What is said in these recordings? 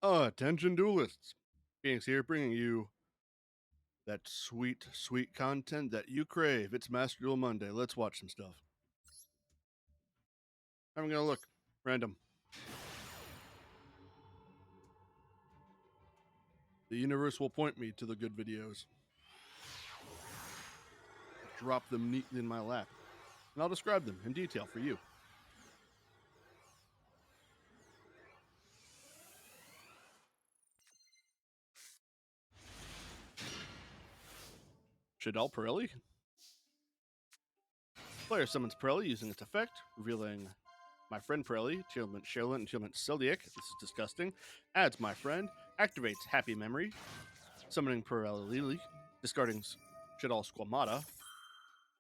Attention duelists. Phoenix here bringing you that sweet, sweet content that you crave. It's Master Duel Monday. Let's watch some stuff. I'm gonna look. Random. The universe will point me to the good videos. Drop them neatly in my lap. And I'll describe them in detail for you. Shadal Pirelli. Player summons Pirelli using its effect, revealing my friend Pirelli, Tealment Sherlin, and Tealment Sildiak. This is disgusting. Adds my friend. Activates Happy Memory. Summoning Pirelli Lily. Discarding Shadal Squamata.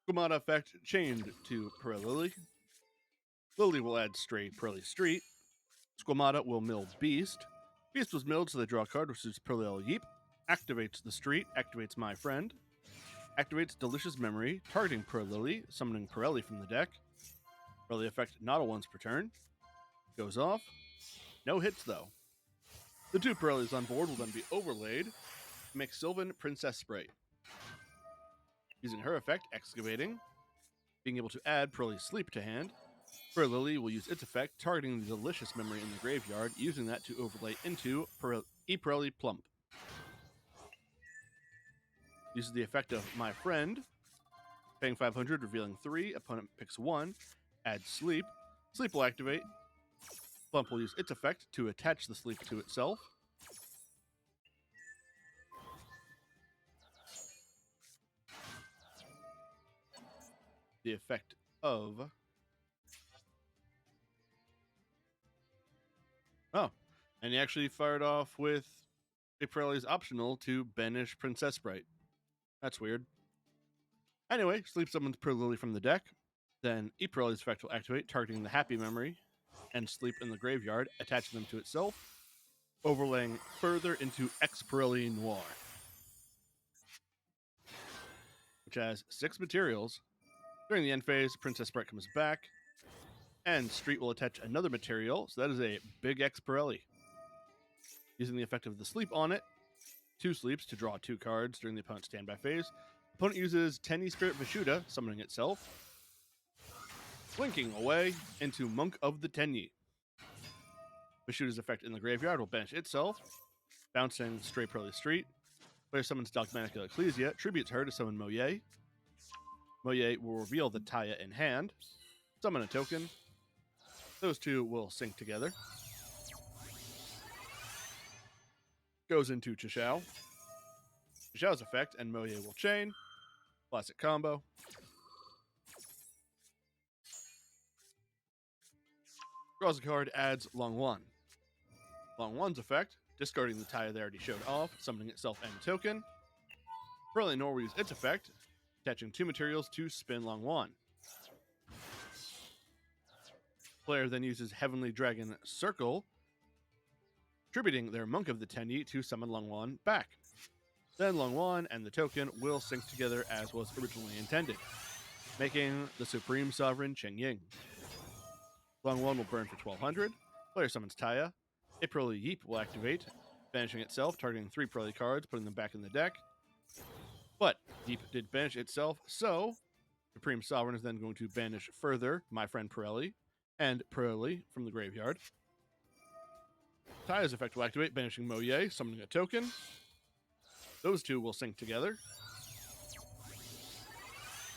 Squamata effect chained to Pirelli Lily. Lily will add Stray Pirelli Street. Squamata will mill Beast. Beast was milled, so they draw a card, which is Pirelli Yeep. Activates the Street, activates my friend. Activates Delicious Memory, targeting Pirelli, summoning Pirelli from the deck. Pirelli effect not a once per turn. Goes off. No hits, though. The two Pirellis on board will then be overlaid to make Sylvan Princess Sprite. Using her effect, Excavating, being able to add Pirelli Sleep to hand. Pirelli will use its effect, targeting the Delicious Memory in the graveyard, using that to overlay into Pirelli Plump. Uses the effect of my friend, paying 500, revealing 3. Opponent picks 1. Add Sleep. Sleep will activate. Plump will use its effect to attach the Sleep to itself. The effect of... Oh, and he actually fired off with Pirelli's optional to banish Princess Sprite. That's weird. Anyway, Sleep summons Pirelli from the deck. Then Pirelli's effect will activate, targeting the Happy Memory and Sleep in the graveyard, attaching them to itself, overlaying further into Pirelli Noir, which has 6 materials. During the end phase, Princess Sprite comes back, and Street will attach another material, so that is a big Pirelli. Using the effect of the Sleep on it, 2 sleeps to draw 2 cards during the opponent's standby phase. Opponent uses Tenny Spirit Vishuda, summoning itself, blinking away into Monk of the Tenyi. Vishuda's effect in the graveyard will banish itself, bouncing Stray Pirelli Street. Player summons Dogmanica Ecclesia, tributes her to summon Moye. Moye will reveal the Taya in hand, summon a token. Those two will sync together. Goes into Chishao. Chishao's effect and Moye will chain. Classic combo. Draws a card, adds Long Wan. Long Wan's effect, discarding the Taya they already showed off, summoning itself and token. Pirelli Noir will use its effect, attaching 2 materials to spin Long Wan. Player then uses Heavenly Dragon Circle, tributing their Monk of the Tenyi to summon Long Wan back. Then Long Wan and the token will sync together as was originally intended, making the Supreme Sovereign Cheng Ying. Long Wan will burn for 1200. Player summons Taya. Pirelli Yeep will activate, banishing itself, targeting 3 Pirelli cards, putting them back in the deck. But Yeep did banish itself, so Supreme Sovereign is then going to banish further my friend Pirelli and Pirelli from the graveyard. Taya's effect will activate, banishing Moye, summoning a token. Those two will sync together,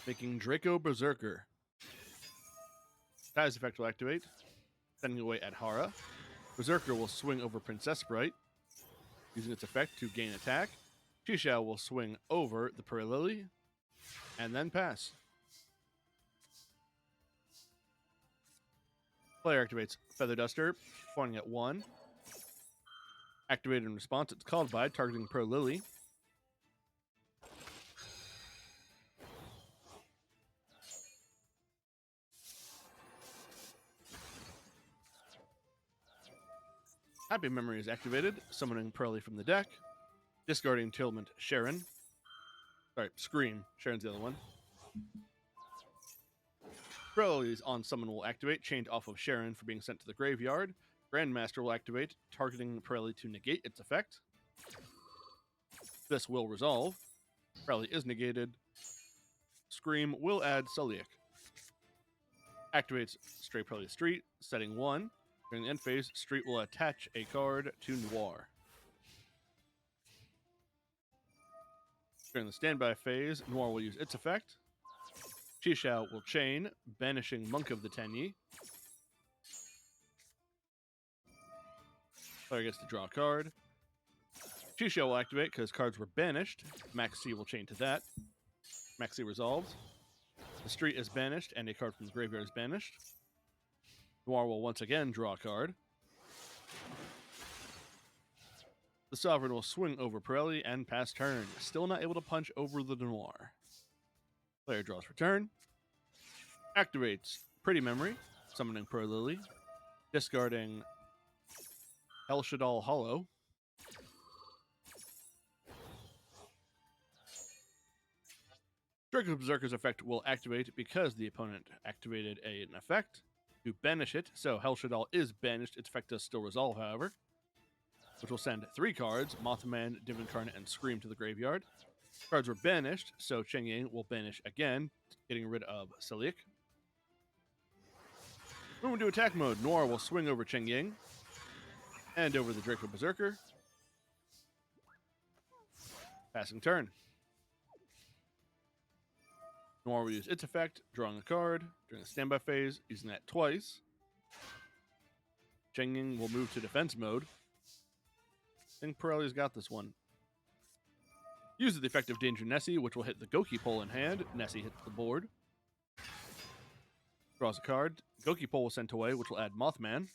making Draco Berserker. Taya's effect will activate, sending away Adhara. Berserker will swing over Princess Sprite, using its effect to gain attack. Chishao will swing over the Pirelli, and then pass. Player activates Feather Duster, fawning at 1. Activated in response, it's called by, targeting Pirelli. Happy Memory is activated, summoning Pirelli from the deck, discarding Tealment Sharon. Sorry, Scream. Sharon's the other one. Pirelli's on summon will activate, chained off of Sharon for being sent to the graveyard. Grandmaster will activate, targeting Pirelli to negate its effect. This will resolve. Pirelli is negated. Scream will add Celiac. Activates Stray Pirelli Street, setting 1. During the end phase, Street will attach a card to Noir. During the standby phase, Noir will use its effect. Chisha will chain, banishing Monk of the Tenyi. Player gets to draw a card. Chisha will activate because cards were banished. Maxi will chain to that. Maxi resolves. The Street is banished, and a card from the graveyard is banished. Noir will once again draw a card. The Sovereign will swing over Pirelli and pass turn. Still not able to punch over the Noir. Player draws for turn. Activates Pretty Memory, summoning Pro Lily. Discarding El Shaddai Hollow. Draco Berserker's effect will activate because the opponent activated an effect to banish it. So Hell Shaddai is banished. Its effect does still resolve, however, which will send 3 cards, Mothman, Div Incarnate, and Scream to the graveyard. Cards were banished, so Cheng Ying will banish again, getting rid of Celiac. Moving to attack mode, Noir will swing over Cheng Ying and over the Draco Berserker. Passing turn. Noir will use its effect, drawing a card during the standby phase, using that twice. Cheng Ying will move to defense mode. I think Pirelli's got this one. Uses the effect of Danger Nessie, which will hit the Goki pole in hand. Nessie hits the board. Draws a card. Goki pole will sent away, which will add Mothman.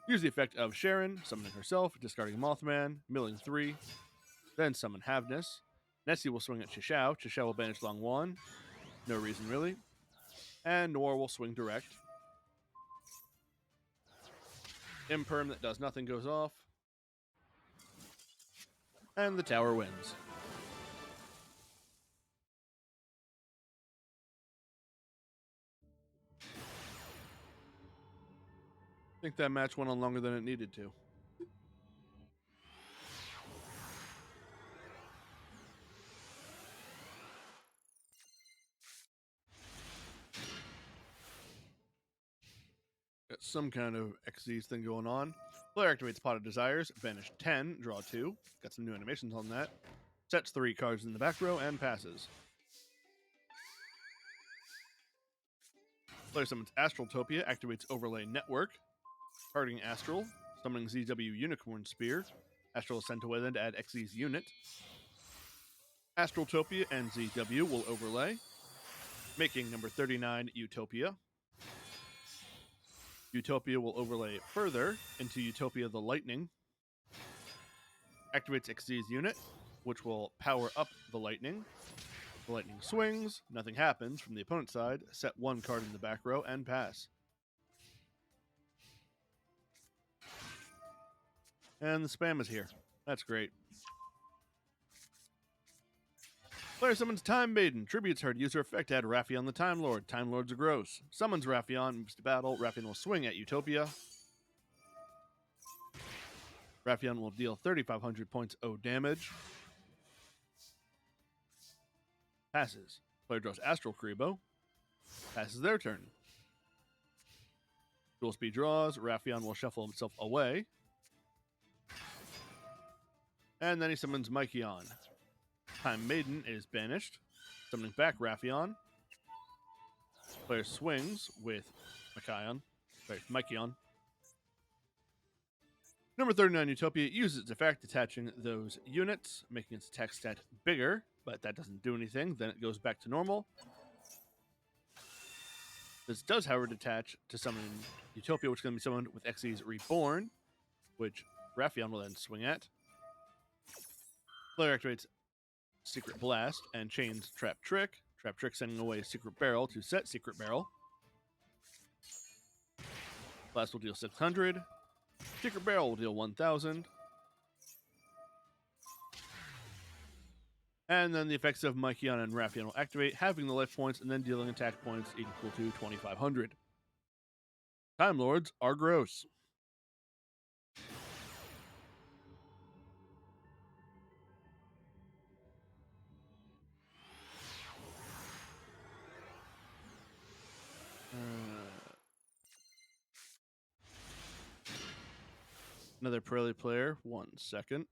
Use the effect of Sharon, summoning herself, discarding Mothman, milling 3. Then summon Havness. Nessie will swing at Chishao. Chishao will banish Long Wan. No reason, really. And Noir will swing direct. Imperm that does nothing goes off. And the tower wins. I think that match went on longer than it needed to. Got some kind of XZ thing going on. Player activates Pot of Desires, banish 10, draw 2. Got some new animations on that. Sets 3 cards in the back row and passes. Player summons Astraltopia, activates Overlay Network. Targeting Astral, summoning ZW Unicorn Spear. Astral is sent away then to add XZ's unit. Astraltopia and ZW will overlay, making number 39 Utopia. Utopia will overlay further into Utopia the Lightning. Activates XZ's unit, which will power up the Lightning. The Lightning swings, nothing happens from the opponent's side, set 1 card in the back row, and pass. And the spam is here. That's great. Player summons Time Maiden, tributes her to use her effect to add Raffion the Time Lord. Time Lords are gross. Summons Raffion, moves to battle. Raffion will swing at Utopia. Raffion will deal 3,500 points O damage. Passes. Player draws Astral Kribo. Passes their turn. Dual speed draws. Raffion will shuffle himself away. And then he summons Mykion. Time Maiden is banished. Summoning back Raffion. Player swings with Mykion. Number 39 Utopia uses its effect, attaching those units, making its attack stat bigger, but that doesn't do anything. Then it goes back to normal. This does, however, detach to summon Utopia, which is going to be summoned with XZ's Reborn, which Raffion will then swing at. Player activates Secret Blast and chains Trap Trick. Trap Trick sending away Secret Barrel to set Secret Barrel. Blast will deal 600. Secret Barrel will deal 1,000. And then the effects of Mykion and Raffion will activate, having the life points and then dealing attack points equal to 2,500. Time Lords are gross. Another Pirelli player. 1 second.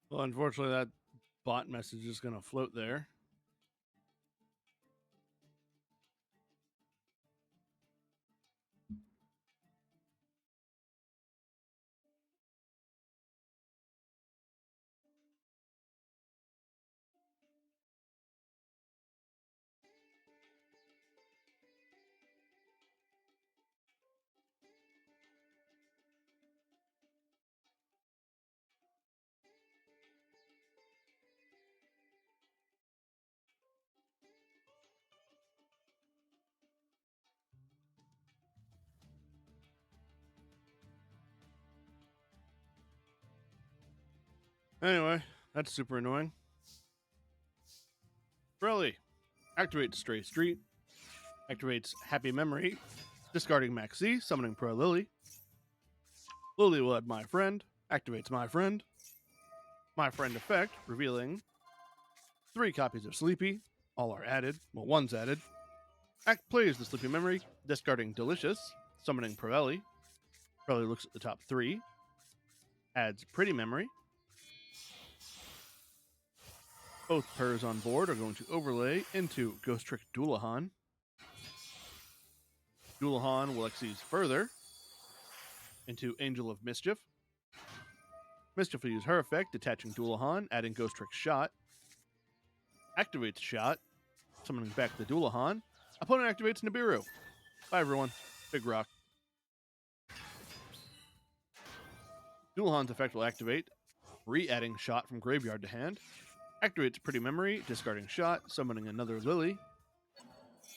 Well, unfortunately, that bot message is going to float there. Anyway, that's super annoying. Pirelli activates Stray Street, activates Happy Memory, discarding Maxi, summoning Pro Lily. Lily will add My Friend, activates My Friend. My Friend effect, revealing 3 copies of Sleepy. All are added. Well, one's added. Plays the Sleepy Memory, discarding Delicious, summoning Pirelli. Pirelli looks at the top 3, adds Pretty Memory. Both pairs on board are going to overlay into Ghost Trick Duelahan. Duelahan will exceed further into Angel of Mischief. Mischief will use her effect, detaching Duelahan, adding Ghost Trick Shot. Activates Shot, summoning back the Duelahan. Opponent activates Nibiru. Bye, everyone. Big Rock. Duelahan's effect will activate, re-adding Shot from graveyard to hand. Activates Pretty Memory, discarding Shot, summoning another Lily.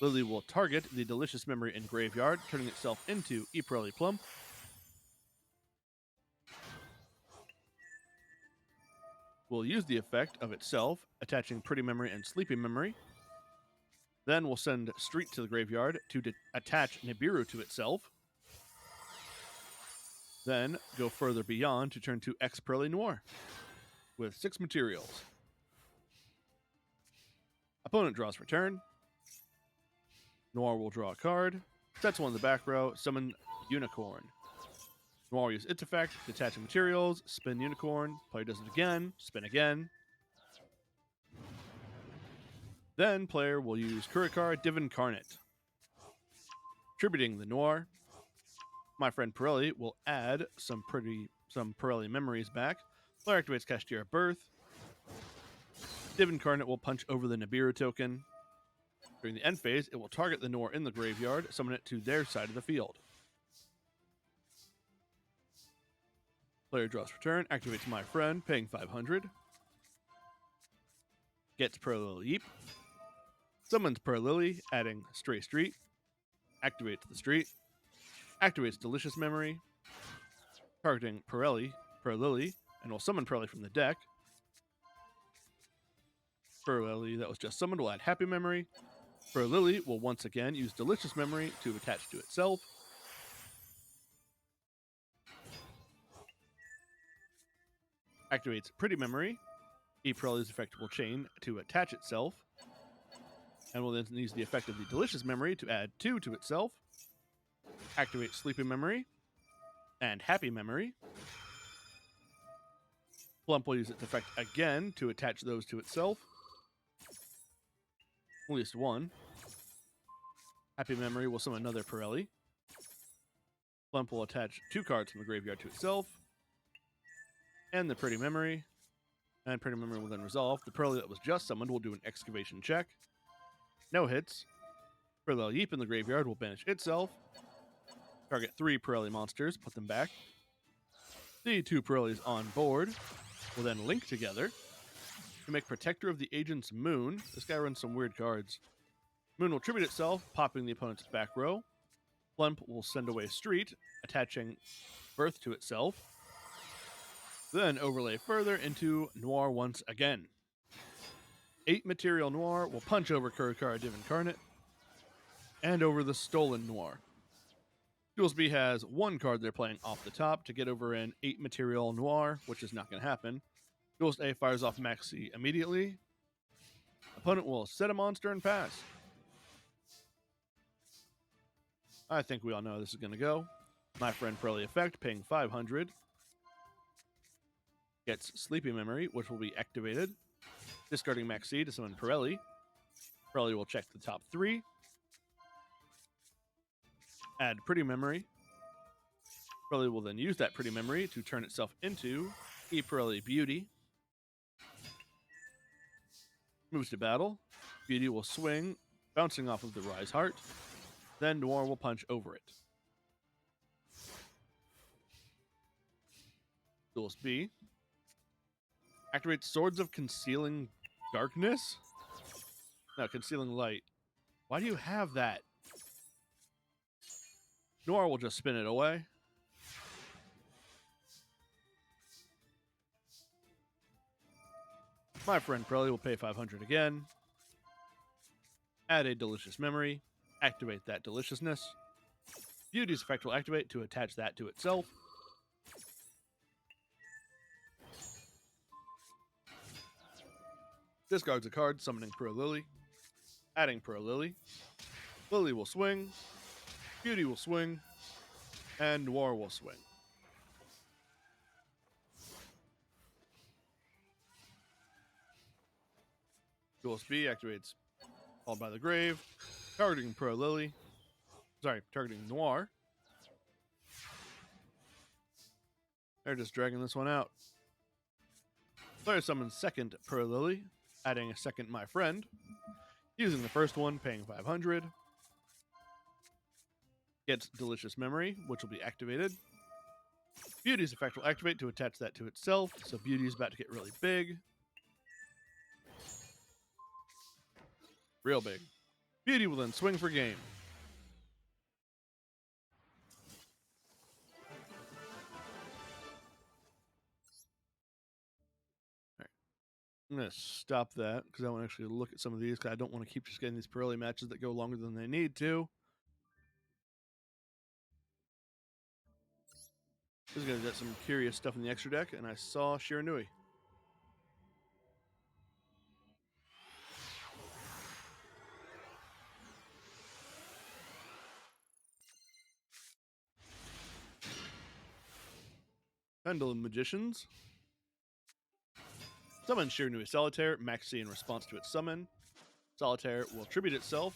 Lily will target the Delicious Memory in graveyard, turning itself into Pirelli Plum. Will use the effect of itself, attaching Pretty Memory and Sleepy Memory. Then we'll send Street to the graveyard to attach Nibiru to itself. Then go further beyond to turn to X Pirelli Noir with 6 materials. Opponent draws for turn. Noir will draw a card, sets one in the back row, summon Unicorn. Noir will use its effect, detaching materials, spin Unicorn, player does it again, spin again. Then player will use Kurikar Div Incarnate. Tributing the Noir. My friend Pirelli will add some Pirelli memories back. Player activates Cashier Birth. Div Incarnate will punch over the Nibiru token. During the end phase, it will target the Noir in the graveyard, summon it to their side of the field. Player draws for turn, activates My Friend, paying 500. Gets Pirelli Leap. Summons Pirelli, adding Stray Street. Activates the Street. Activates Delicious Memory. Targeting Pirelli, and will summon Pirelli from the deck. Pirelli that was just summoned will add Happy Memory. Pirelli will once again use Delicious Memory to attach to itself. Activates Pretty Memory. Pirelli's effect will chain to attach itself, and will then use the effect of the Delicious Memory to add 2 to itself. Activate Sleepy Memory and Happy Memory. Plump will use its effect again to attach those to itself. At least one. Happy Memory will summon another Pirelli. Plump will attach 2 cards from the graveyard to itself. And the Pretty Memory. And Pretty Memory will then resolve. The Pirelli that was just summoned will do an Excavation check. No hits. Pirelli Yeep in the graveyard will banish itself. Target 3 Pirelli monsters, put them back. The 2 Pirellis on board will then link together to make Protector of the Agent's Moon. This guy runs some weird cards. Moon will tribute itself, popping the opponent's back row. Plump will send away Street, attaching Birth to itself. Then overlay further into Noir once again. 8 Material Noir will punch over Kurikara Div Incarnate and over the Stolen Noir. Duel's B has 1 card they're playing off the top to get over an 8 Material Noir, which is not going to happen. Duel's A fires off Maxi immediately. Opponent will set a monster and pass. I think we all know how this is going to go. My friend Pirelli effect, paying 500. Gets Sleepy Memory, which will be activated. Discarding Maxi to summon Pirelli. Pirelli will check the top 3. Add Pretty Memory. Pirelli will then use that Pretty Memory to turn itself into Pirelli Beauty. Moves to battle. Beauty will swing, bouncing off of the Rise Heart. Then Noir will punch over it. Duel's B. Activates Swords of Concealing Darkness? No, Concealing Light. Why do you have that? Noir will just spin it away. My friend Pirelli will pay 500 again. Add a Delicious Memory. Activate that Deliciousness. Beauty's effect will activate to attach that to itself. Discards a card, summoning Pirelli. Adding Pirelli. Lily will swing. Beauty will swing. And Noir will swing. Duel's B activates Called by the Grave. Targeting Pirelli. Sorry, targeting Noir. They're just dragging this one out. Player summons second Pirelli, adding a second My Friend. Using the first one, paying 500. Gets Delicious Memory, which will be activated. Beauty's effect will activate to attach that to itself, so Beauty's about to get really big. Real big. Beauty will then swing for game. Alright. I'm going to stop that because I want to actually look at some of these because I don't want to keep just getting these Pirelli matches that go longer than they need to. This is going to get some curious stuff in the extra deck, and I saw Shiranui. Pendulum Magicians. Summon Shiranui Solitaire, Maxi in response to its summon. Solitaire will tribute itself.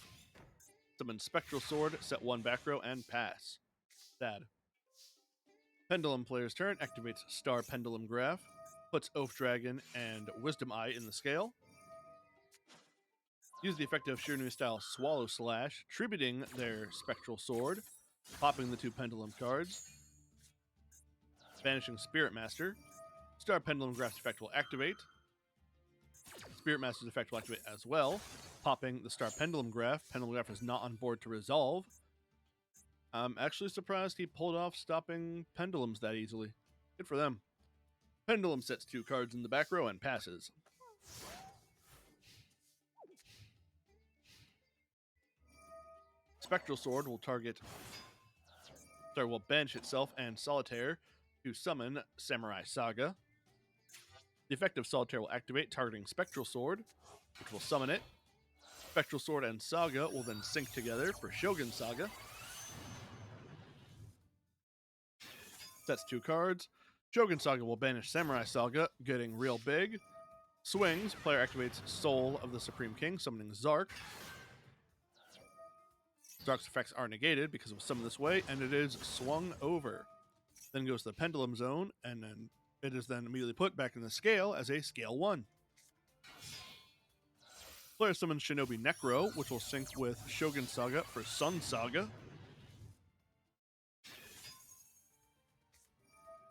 Summon Spectral Sword, set 1 back row, and pass. Sad. Pendulum player's turn activates Star Pendulum Graph, puts Oath Dragon and Wisdom Eye in the scale. Use the effect of Shiranui style Swallow Slash, tributing their Spectral Sword, popping the 2 Pendulum cards, banishing Spirit Master. Star Pendulum Graph's effect will activate. Spirit Master's effect will activate as well, popping the Star Pendulum Graph. Pendulum Graph is not on board to resolve. I'm actually surprised he pulled off stopping Pendulums that easily. Good for them. Pendulum sets 2 cards in the back row and passes. Spectral Sword will will bench itself and Solitaire to summon Samurai Saga. The effect of Solitaire will activate, targeting Spectral Sword, which will summon it. Spectral Sword and Saga will then sync together for Shogun Saga. Sets 2 cards. Shogun Saga will banish Samurai Saga, getting real big. Swings, player activates Soul of the Supreme King, summoning Zark. Zark's effects are negated because it was summoned this way, and it is swung over. Then goes to the Pendulum Zone, and then it is then immediately put back in the scale as a scale 1. Player summons Shinobi Necro, which will sync with Shogun Saga for Sun Saga.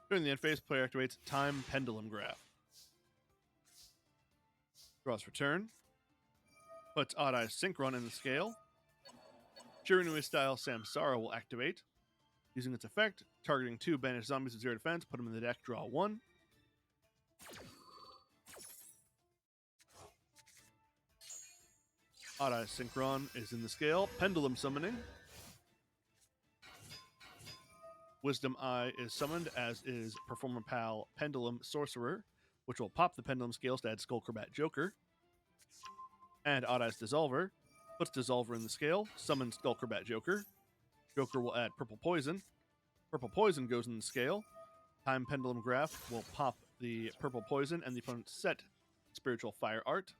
During the end phase, player activates Time Pendulum Graph. Draws for turn. Puts Odd Eyes Synchron in the scale. Shirinui style Samsara will activate. Using its effect, targeting 2 banished zombies with 0 defense, put them in the deck, draw 1. Odd Eyes Synchron is in the scale. Pendulum Summoning. Wisdom Eye is summoned, as is Performer Pal Pendulum Sorcerer, which will pop the Pendulum Scales to add Skullcrobat Joker. And Odd Eyes Dissolver. Puts Dissolver in the scale, summons Skullcrobat Joker. Joker will add Purple Poison. Purple Poison goes in the scale. Time Pendulum Graph will pop the Purple Poison and the opponent's set Spiritual Fire Art.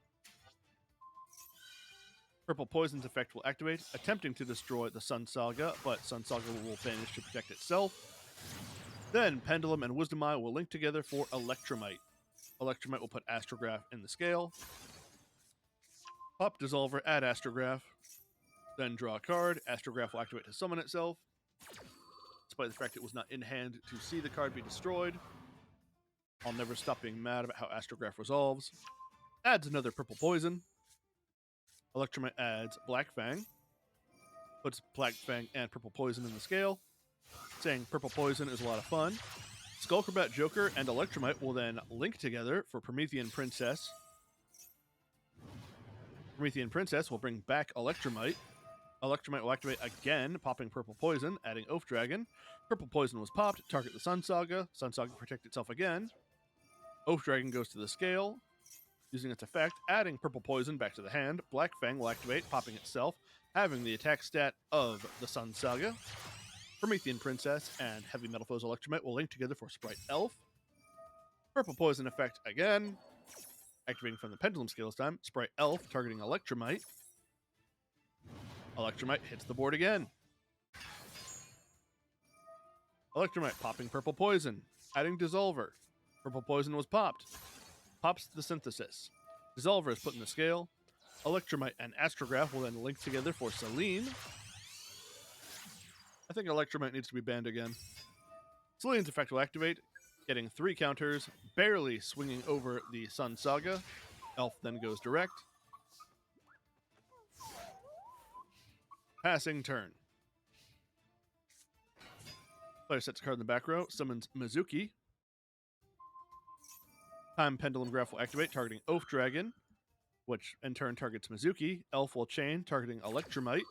Purple Poison's effect will activate, attempting to destroy the Sun Saga, but Sun Saga will banish to protect itself. Then Pendulum and Wisdom Eye will link together for Electromite. Electromite will put Astrograph in the scale. Pop Dissolver, add Astrograph. Then draw a card. Astrograph will activate to summon itself. Despite the fact it was not in hand to see the card be destroyed. I'll never stop being mad about how Astrograph resolves. Adds another Purple Poison. Electromite adds Black Fang. Puts Black Fang and Purple Poison in the scale. Saying Purple Poison is a lot of fun. Skullcrobat Joker and Electromite will then link together for Promethean Princess. Promethean Princess will bring back Electromite. Electromite will activate again, popping Purple Poison, adding Oath Dragon. Purple Poison was popped, target the Sun Saga. Sun Saga protect itself again. Oath Dragon goes to the scale. Using its effect, adding Purple Poison back to the hand. Black Fang will activate, popping itself, having the attack stat of the Sun Saga. Promethean Princess and Heavy Metal Foes Electromite will link together for Sprite Elf. Purple Poison effect again. Activating from the Pendulum Scale this time. Sprite Elf targeting Electromite. Electromite hits the board again. Electromite popping Purple Poison. Adding Dissolver. Purple Poison was popped. Pops the Synthesis. Dissolver is put in the scale. Electromite and Astrograph will then link together for Selene. I think Electromite needs to be banned again. Selene's effect will activate, getting 3 counters, barely swinging over the Sun Saga. Elf then goes direct. Passing turn. Player sets a card in the back row, summons Mizuki. Time Pendulum Graph will activate, targeting Oath Dragon, which in turn targets Mizuki. Elf will chain, targeting Electromite.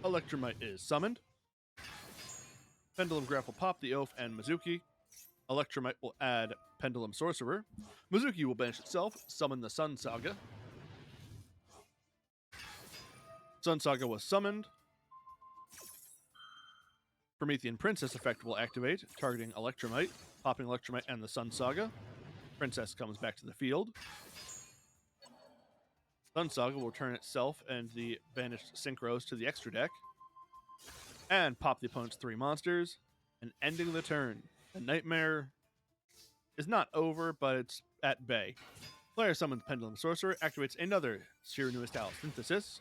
Electromite is summoned. Pendulum Graph will pop the Oath and Mizuki. Electromite will add Pendulum Sorcerer. Mizuki will banish itself, summon the Sun Saga. Sun Saga was summoned. Promethean Princess effect will activate, targeting Electromite, popping Electromite and the Sun Saga. Princess comes back to the field. Sun Saga will return itself and the banished Synchros to the extra deck. And pop the opponent's 3 monsters. And ending the turn. The nightmare is not over, but it's at bay. Player summons Pendulum Sorcerer, activates another Shirinui style Synthesis.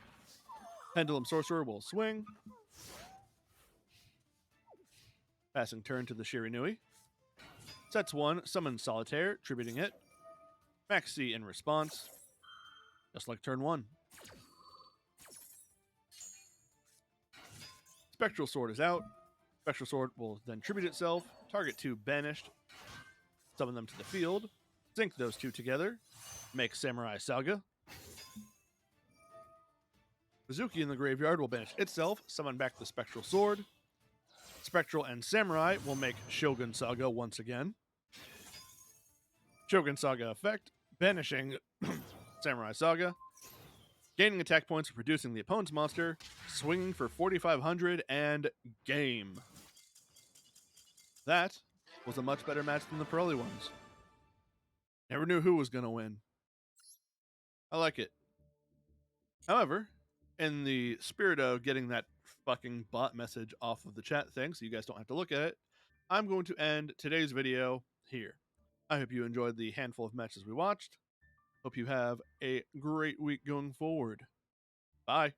Pendulum Sorcerer will swing. Passing turn to the Shirinui. Sets 1, summons Solitaire, tributing it. Maxi in response. Just like turn 1. Spectral Sword is out. Spectral Sword will then tribute itself. Target 2 banished. Summon them to the field. Sync those 2 together. Make Samurai Saga. Mizuki in the graveyard will banish itself. Summon back the Spectral Sword. Spectral and Samurai will make Shogun Saga once again. Shogun Saga effect, banishing Samurai Saga, gaining attack points for reducing the opponent's monster, swinging for 4,500, and game. That was a much better match than the Pirelli ones. Never knew who was going to win. I like it. However, in the spirit of getting that fucking bot message off of the chat thing so you guys don't have to look at it, I'm going to end today's video here. I hope you enjoyed the handful of matches we watched. Hope you have a great week going forward. Bye.